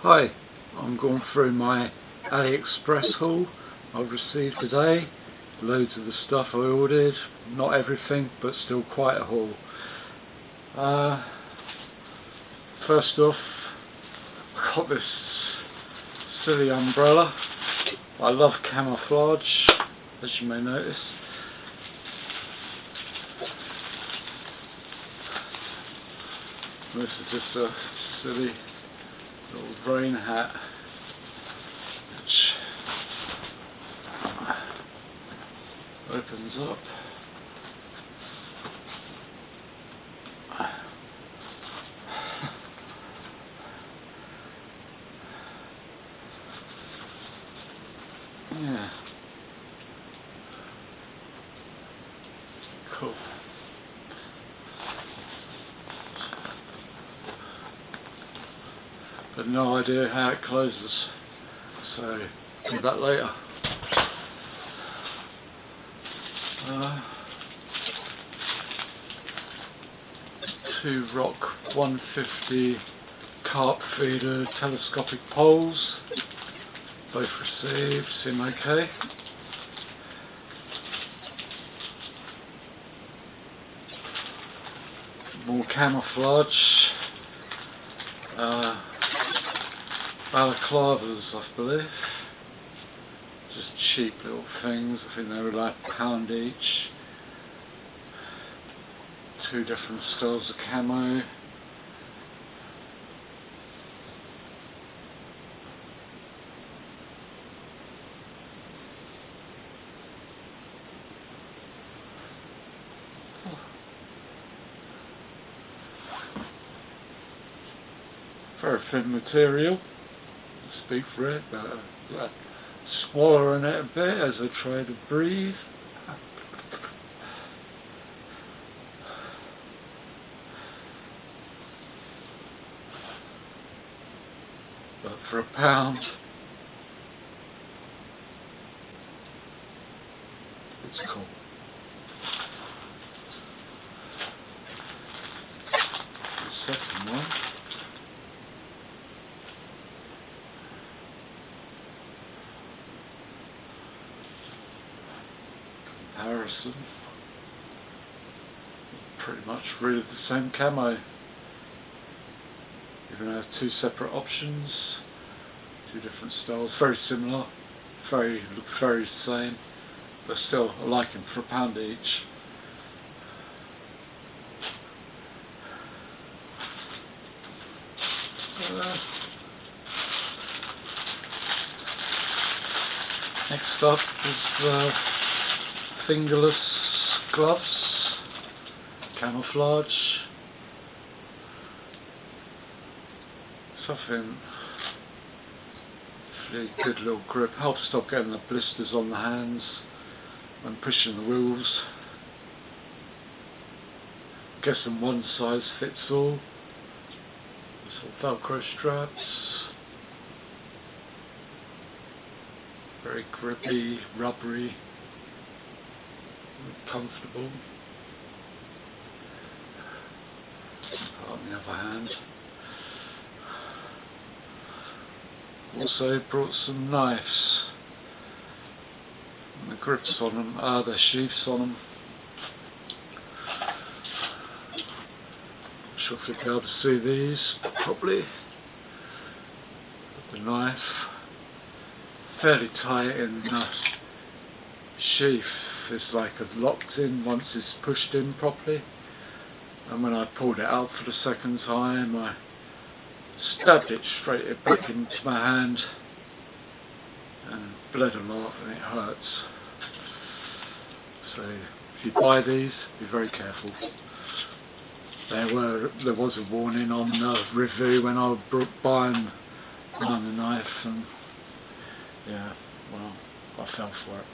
Hi, I'm going through my Aliexpress haul I've received today. Loads of the stuff I ordered, not everything, but still quite a haul. First off, I got this silly umbrella. I love camouflage, as you may notice. This is just a silly little rain hat which opens up. Yeah, cool. But no idea how it closes, so do that later. Two Rock 150 carp feeder telescopic poles, both received, seem okay. More camouflage. Balaclavas, I believe. Just cheap little things. I think they were like £1 each. Two different styles of camo. Very thin material. Speak for it, but swallowing it a bit as I try to breathe. But for £1, it's cool. The second one. Comparison. Pretty much really the same camo. You're going to have two separate options, two different styles, very similar, look very same, but still I like them for £1 each. Next up is fingerless gloves, camouflage. Something really good little grip, helps stop getting the blisters on the hands when pushing the wheels. Guessing one size fits all. Sort of Velcro straps. Very grippy, rubbery, comfortable. On the other hand, also brought some knives. And the grips on them, the sheaths on them. Not sure if you'll be able to see these properly. But the knife, fairly tight in the sheath. It's like it's locked in once it's pushed in properly. And when I pulled it out for the second time, I stabbed it straight back into my hand and bled a lot, and it hurts. So if you buy these, be very careful. There was a warning on the review when I was buying the knife, and yeah, well, I fell for it.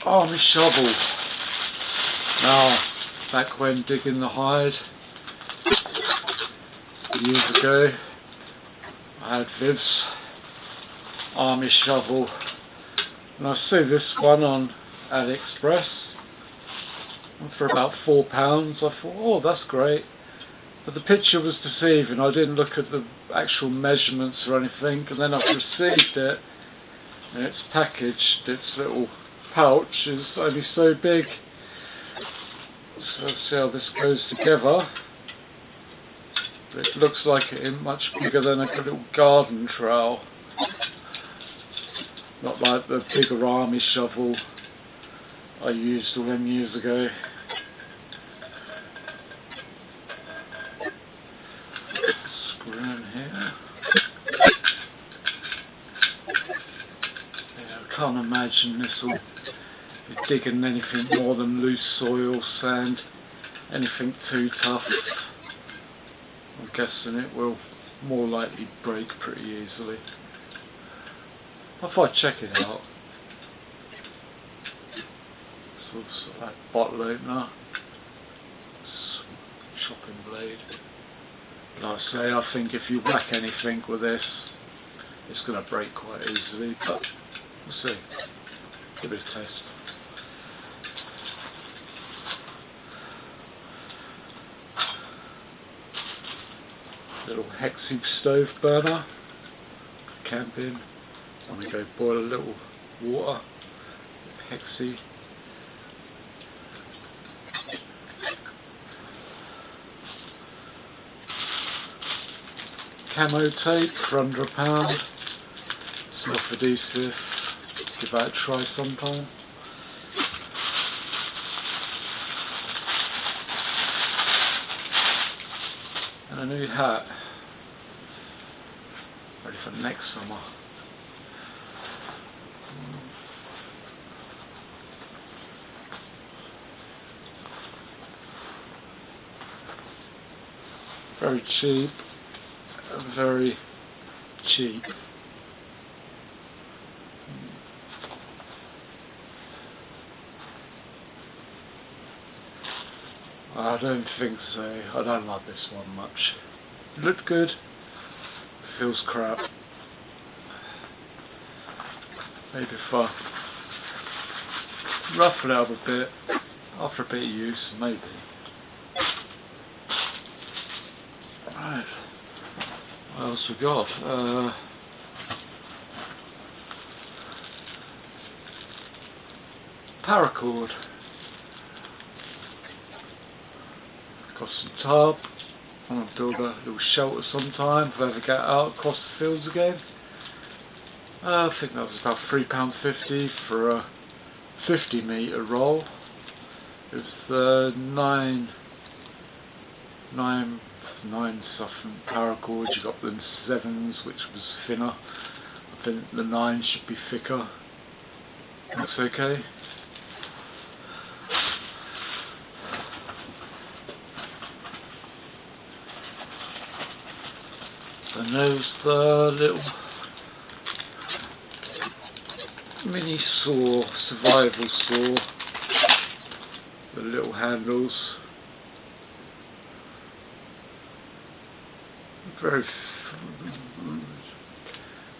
Army shovel. Now, back when digging the hide years ago, I had Viv's army shovel, and I see this one on Aliexpress for about £4. I thought, oh, that's great. But the picture was deceiving. I didn't look at the actual measurements or anything, and then I've received it, and it's packaged. Its little pouch is only so big. So let's see how this goes together. It looks like it ain't much bigger than a little garden trowel. Not like the bigger army shovel I used all them years ago. Screw in here. Yeah, I can't imagine this will be digging anything more than loose soil, sand, anything too tough. I'm guessing it will more likely break pretty easily. If I check it out. So that bottle opener, chopping blade. Like I say, I think if you whack anything with this, it's going to break quite easily, but we'll see. Give it a test. Little hexi stove burner, camping. I'm going to go boil a little water with hexi. Camo tape for under £1. Self-adhesive. Give that a try sometime. And a new hat. Ready for next summer. Very cheap. Very cheap. I don't think so. I don't like this one much. It looked good. Feels crap. Maybe if I ruffle it up a bit after a bit of use, maybe. Right. What else we got? Paracord. Got some tarp. I want to build a little shelter sometime if I ever get out across the fields again. I think that was about £3.50 for a 50 metre roll. It was the 9 something paracord. You got the 7s, which was thinner. I think the 9 should be thicker. Looks okay. And there's the little mini saw, survival saw, the little handles.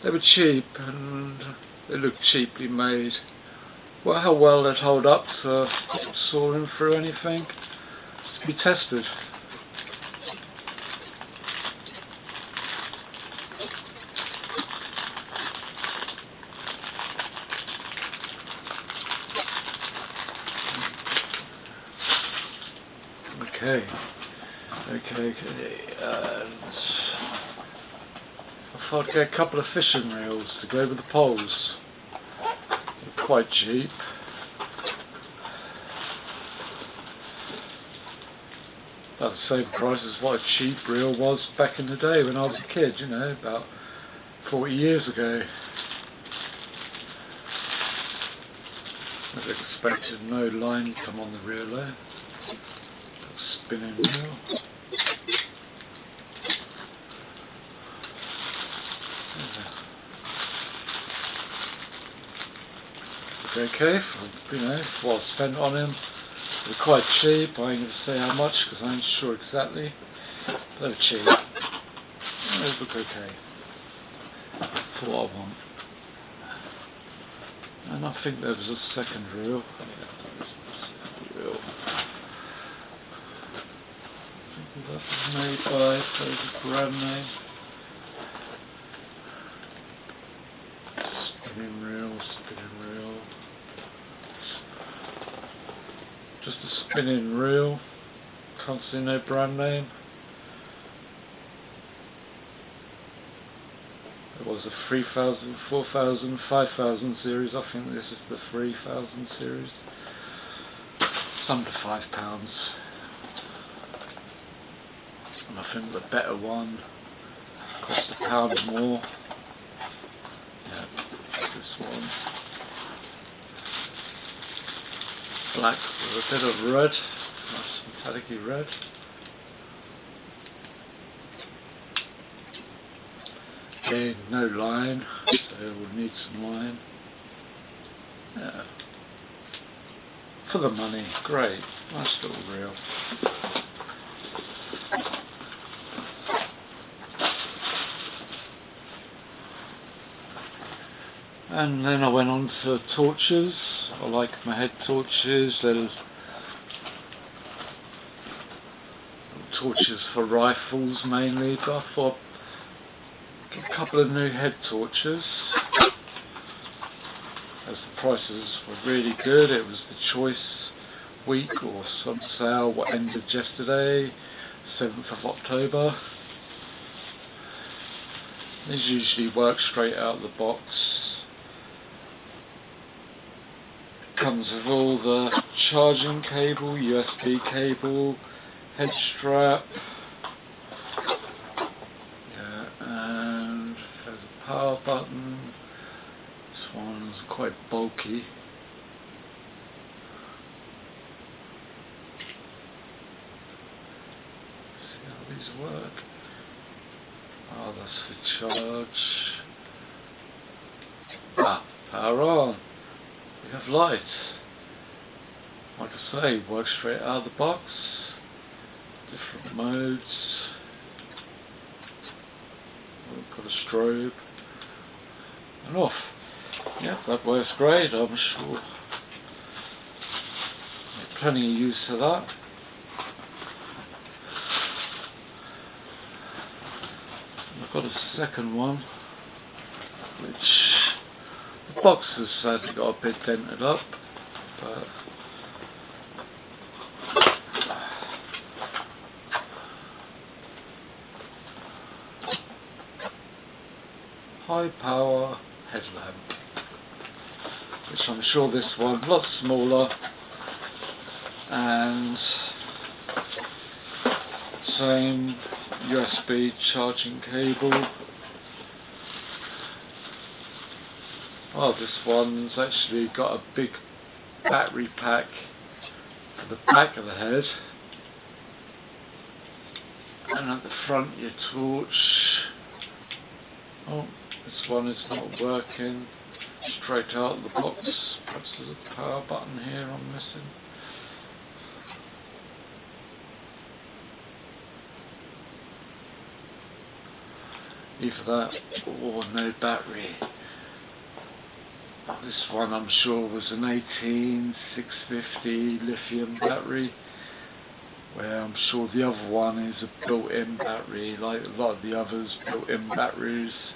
They were cheap and they looked cheaply made. Well, how well they'd hold up to sawing through anything, to be tested. Okay. And I thought I'd get a couple of fishing reels to go with the poles. They're quite cheap. About the same price as what a cheap reel was back in the day when I was a kid, you know, about 40 years ago. I expected no line to come on the reel there. Spinning reel. Okay, for, you know, what I spent on him. They're quite cheap. I ain't going to say how much because I ain't sure exactly. They're cheap. They look okay for what I want. And I think there was a second reel. Yeah, there was a second reel. stuff is made by, there's a brand name. Spinning reel. Just a spinning reel. Can't see no brand name. It was a 3000, 4000, 5000 series. I think this is the 3000 series. It's under £5. And I think the better one costs £1 more. Yeah, this one. Black with a bit of red. Nice metallic-y red. Again, no line, so we'll need some line. Yeah. For the money, great. Nice little reel. And then I went on to torches. I like my head torches. There's torches for rifles mainly, but I thought a couple of new head torches, as the prices were really good. It was the choice week or some sale what ended yesterday, 7th of October. These usually work straight out of the box. It comes with all the charging cable, USB cable, head strap. Power button. This one's quite bulky. See how these work. Oh, that's for charge. Power on. We have lights. Like I say, works straight out of the box. Different modes. We've got a strobe. And off. Yep, that works great, I'm sure. Plenty of use for that. And I've got a second one, which the box has sadly got a bit dented up, but high power headlamp, which I'm sure this one a lot smaller and same USB charging cable. Oh, this one's actually got a big battery pack at the back of the head, and at the front your torch. Oh, this one is not working straight out of the box. Perhaps there's a power button here I'm missing. Either that or no battery. This one I'm sure was an 18650 lithium battery, where I'm sure the other one is a built-in battery, like a lot of the others built-in batteries.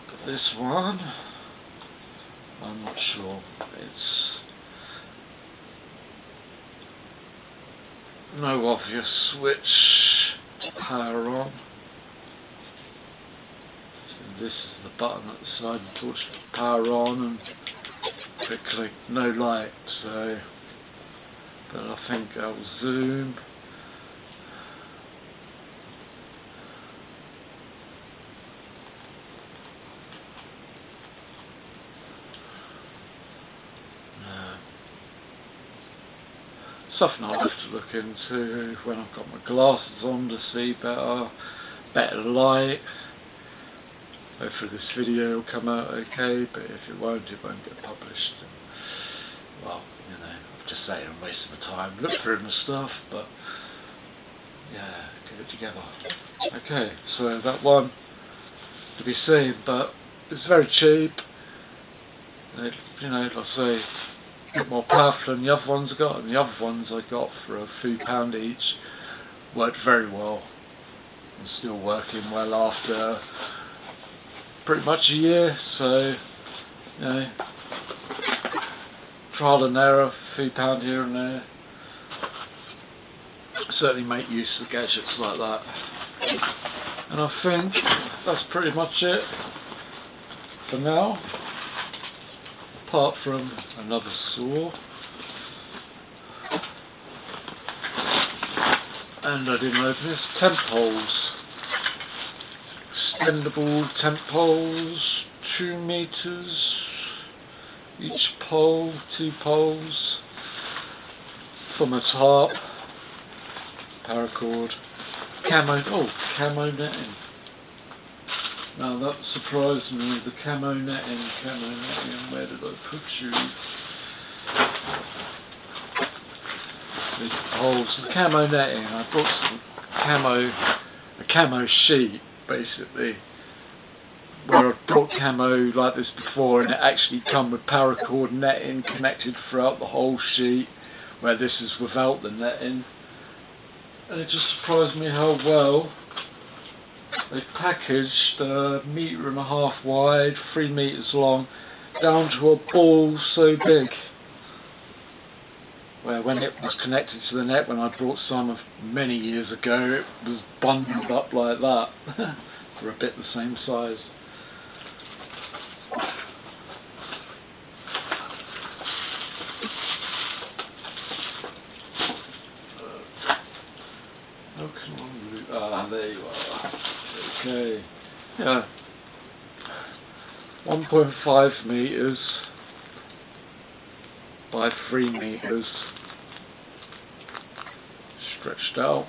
But this one, I'm not sure. It's no obvious switch to power on. So this is the button at the side of the torch to power on, and click, no light. So, but I think I'll zoom. Something I'll have to look into when I've got my glasses on to see better light. Hopefully this video will come out okay, but if it won't get published. And, well, you know, I'm just saying I'm wasting my time. Look through my stuff, but yeah, get it together. Okay, so that one to be seen, but it's very cheap. You know, like I say, a bit more powerful than the other ones I got, and the other ones I got for a few £2 each. worked very well and still working well after pretty much a year. So, you know, trial and error, £3 here and there. Certainly make use of gadgets like that. And I think that's pretty much it for now, apart from another saw. And I didn't open this. Temp poles. Extendable temp poles, 2 meters. Each pole, 2 poles. From a tarp. Paracord. Camo netting. Now that surprised me. The camo netting. Where did I put you? The poles, the camo netting. I bought a camo sheet, basically, where I've bought camo like this before, and it actually come with paracord netting connected throughout the whole sheet, where this is without the netting. And it just surprised me how well they packaged a 1.5 meters wide, 3 meters long, down to a ball so big. Where when it was connected to the net, when I brought some of many years ago, it was bundled up like that for a bit the same size. Oh, come on, Luke. Ah, there you are. Okay. Yeah. 1.5 meters by 3 meters. Stretched out.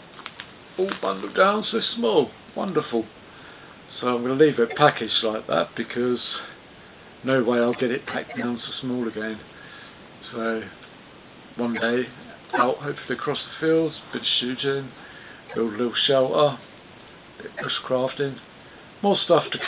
All bundled down so small. Wonderful. So I'm going to leave it packaged like that because no way I'll get it packed down so small again. So one day out, hopefully across the fields, bit of shooting, build a little shelter, bit of bushcrafting, more stuff to